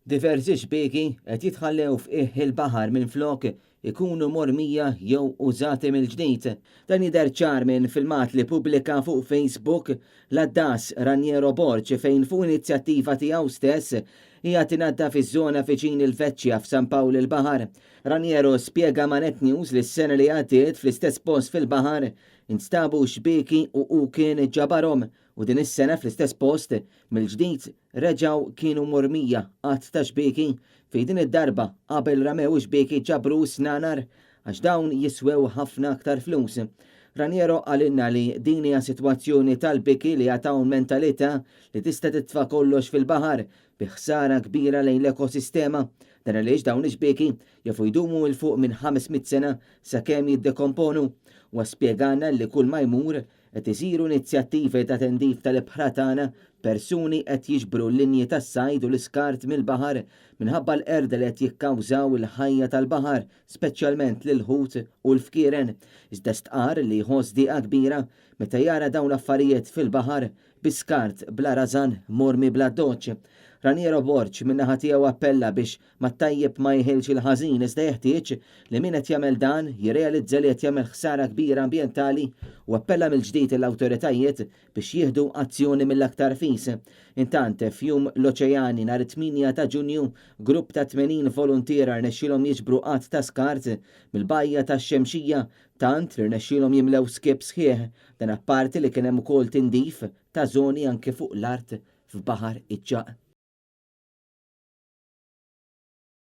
Diversi xbeki qed jitħallew f'qiegħ il-baħar minflok ikunu mormija jew użati mill-ġdid. Dan jidher ċar minn filmat li pubblika fuq Facebook l-addas Raniero Borġ fejn fuq inizjattiva tiegħu stess hija tingħadda fiż-żona viċin il-Veċċja f'San Pawl il-Baħar. Raniero spjega ma' Net News li s-sena li għaddiet fl-istess post fil-baħar instabu xbeki u kien ġabarhom u din is-sena fl-istess post mill-ġdid reġgħu kienu mormija qatt ta' xbeki fi din id-darba qabel ramew xbeki ġabru snanar għax dawn jiswew ħafna aktar flus. Raniero għalinna li din hija sitwazzjoni tal-biki li għataw mentalità li tista' titfa' kollox fil-baħar bi ħsara kbira lejn l-ekosistema. Dan għaliex dawn ix-xbeki jafu jdumu il fuq minn 500 sena sakemm jiddekomponu u spjegana li kull ma jmur qed isiru inizjattivi ta' tendif tal-ibħra tagħna persuni qed jiġbru l-linji tas-sajd u l-iskart mill-baħar minħabba l-qerda li qed jikkawżaw il-ħajja tal-baħar, speċjalment lil ħut u l-fkieren. Iżda stqar li jħoss diqa kbira meta jara dawn l-affarijiet fil-baħar biskart bla rażan mormi bla doċċ. Raniero Borġ min-naħa tiegħu appella biex ma tajjeb ma jħilx il-ħażin iżda jeħtieġ li min qed jagħmel dan jirrealizza li qed jagħmel ħsara kbira ambjentali u appella mill-ġdid l-awtoritajiet biex jieħdu azzjoni mill-aktar fis. Intant f'jum l-Oċeani nhar 8 ta' Ġunju grupp ta' 80 voluntiera rnexxielhom jiġbru qatt ta' skart mill-bajja tax-Xemxija tant li rnexxielhom jimlew skip sħiħ dan apparti li kien hemm ukoll tindif ta' żoni anke fuq l-art f'Baħar Iċċaq.